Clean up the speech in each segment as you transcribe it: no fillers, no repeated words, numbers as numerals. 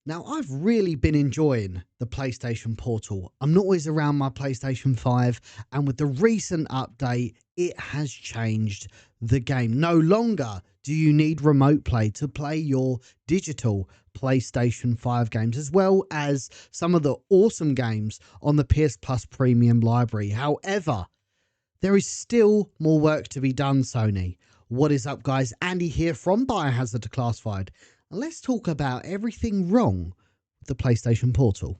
Now, I've really been enjoying the PlayStation Portal. I'm not always around my PlayStation 5, and with the recent update, it has changed the game. No longer do you need remote play to play your digital PlayStation 5 games, as well as some of the awesome games on the PS Plus Premium library. However, there is still more work to be done, Sony. What is up, guys? Andy here from Biohazard Declassified. And let's talk about everything wrong with the PlayStation Portal.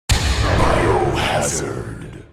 Biohazard.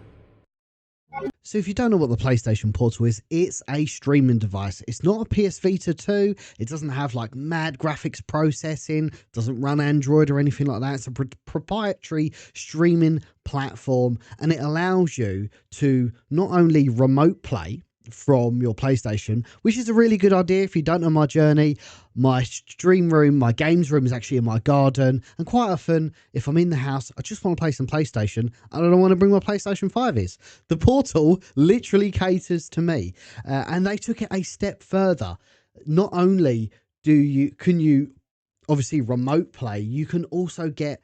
So if you don't know what the PlayStation Portal is, it's a streaming device. It's not a PS Vita 2. It doesn't have like mad graphics processing, doesn't run Android or anything like that. It's a proprietary streaming platform, and it allows you to not only remote play from your PlayStation, which is a really good idea. If you don't know my journey, my stream room, my games room is actually in my garden, and quite often if I'm in the house, I just want to play some PlayStation and I don't want to bring my PlayStation 5 is. The Portal literally caters to me, and they took it a step further. Not only can you obviously remote play, you can also get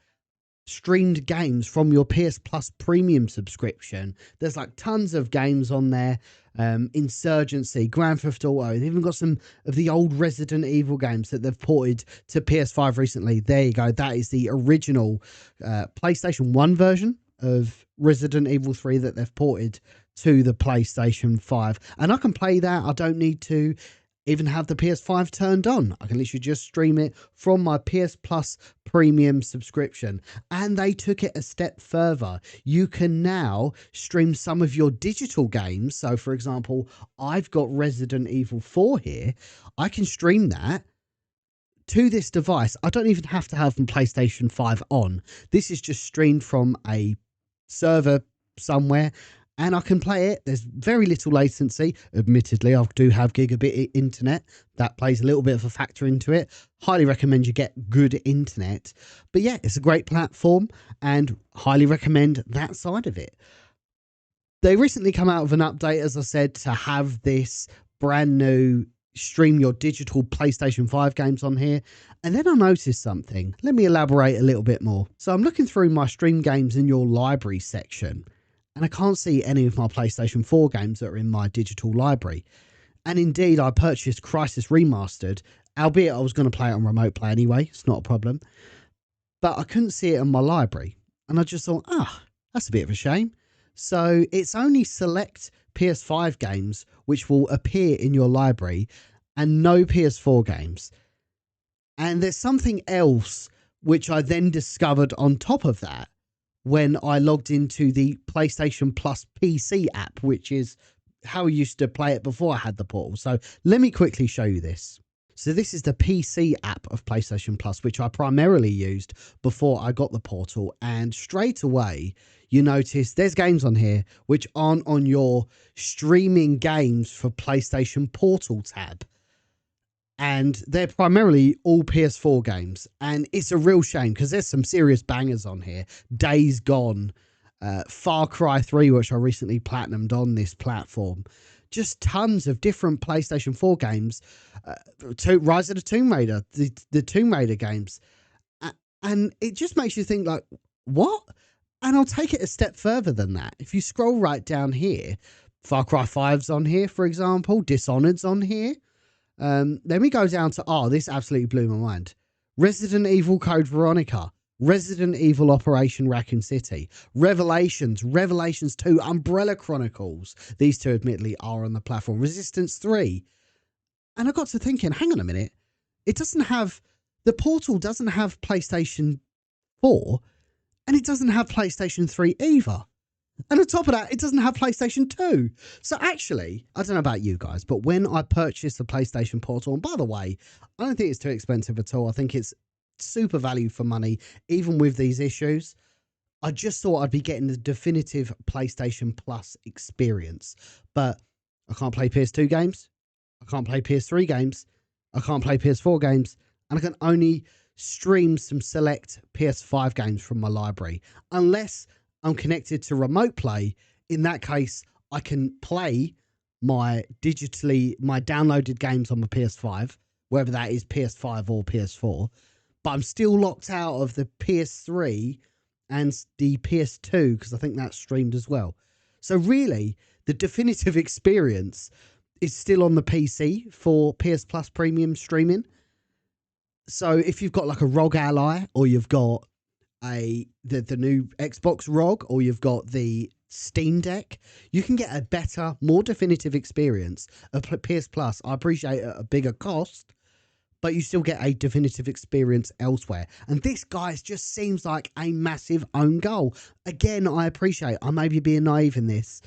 streamed games from your PS Plus Premium subscription. There's like tons of games on there. Insurgency, Grand Theft Auto. They've even got some of the old Resident Evil games that they've ported to PS5 recently. There you go. That is the original PlayStation 1 version of Resident Evil 3 that they've ported to the PlayStation 5. And I can play that. I don't need to even have the PS5 turned on. I can literally just stream it from my PS Plus Premium subscription. And they took it a step further. You can now stream some of your digital games. So, for example, I've got Resident Evil 4 here. I can stream that to this device. I don't even have to have my PlayStation 5 on. This is just streamed from a server somewhere, and I can play it. There's very little latency. Admittedly, I do have gigabit internet. That plays a little bit of a factor into it. Highly recommend you get good internet. But yeah, it's a great platform and highly recommend that side of it. They recently come out with an update, as I said, to have this brand new stream your digital PlayStation 5 games on here. And then I noticed something. Let me elaborate a little bit more. So I'm looking through my stream games in your library section, and I can't see any of my PlayStation 4 games that are in my digital library. And indeed, I purchased Crisis Remastered, albeit I was going to play it on remote play anyway. It's not a problem. But I couldn't see it in my library. And I just thought, that's a bit of a shame. So it's only select PS5 games which will appear in your library and no PS4 games. And there's something else which I then discovered on top of that when I logged into the PlayStation Plus PC app, which is how I used to play it before I had the Portal. So let me quickly show you this. So this is the PC app of PlayStation Plus, which I primarily used before I got the Portal. And straight away, you notice there's games on here which aren't on your streaming games for PlayStation Portal tab. And they're primarily all PS4 games. And it's a real shame because there's some serious bangers on here. Days Gone, Far Cry 3, which I recently platinumed on this platform. Just tons of different PlayStation 4 games. Rise of the Tomb Raider, the Tomb Raider games. And it just makes you think like, what? And I'll take it a step further than that. If you scroll right down here, Far Cry 5's on here, for example. Dishonored's on here. Then we go down to, this absolutely blew my mind. Resident Evil Code Veronica, Resident Evil Operation Raccoon City, Revelations 2, Umbrella Chronicles. These two admittedly are on the platform. Resistance 3. And I got to thinking, hang on a minute. The Portal doesn't have PlayStation 4, and it doesn't have PlayStation 3 either. And on top of that, it doesn't have PlayStation 2. So actually, I don't know about you guys, but when I purchased the PlayStation Portal, and by the way, I don't think it's too expensive at all. I think it's super value for money, even with these issues. I just thought I'd be getting the definitive PlayStation Plus experience. But I can't play PS2 games. I can't play PS3 games. I can't play PS4 games. And I can only stream some select PS5 games from my library. Unless I'm connected to remote play. In that case, I can play my downloaded games on my PS5, whether that is PS5 or PS4. but I'm still locked out of the PS3 and the PS2 because I think that's streamed as well. So really, the definitive experience is still on the PC for PS Plus Premium streaming. So if you've got like a ROG Ally, or you've got the new Xbox ROG, or you've got the Steam Deck, you can get a better, more definitive experience of PS Plus. I appreciate a bigger cost, but you still get a definitive experience elsewhere. And this, guys, just seems like a massive own goal. Again, I appreciate I may be being naive in this,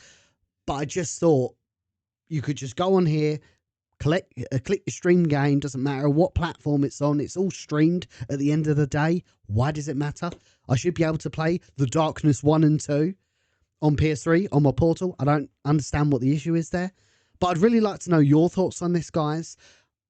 but I just thought you could just go on here, click your stream game, doesn't matter what platform it's on, it's all streamed at the end of the day. Why does it matter? I should be able to play The Darkness 1 and 2 on PS3 on my portal. I don't understand what the issue is there, but I'd really like to know your thoughts on this, guys.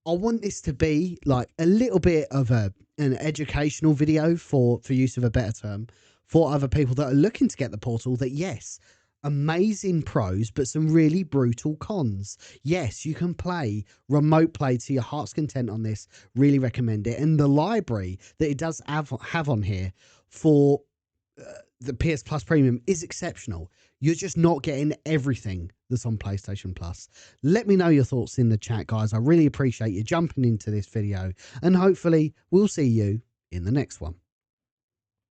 I want this to be like a little bit of an educational video, for use of a better term, for other people that are looking to get the portal, that yes, amazing pros, but some really brutal cons. Yes, you can play remote play to your heart's content on this. Really recommend it. And the library that it does have on here for the PS Plus Premium is exceptional. You're just not getting everything that's on PlayStation Plus. Let me know your thoughts in the chat, guys. I really appreciate you jumping into this video, and hopefully we'll see you in the next one.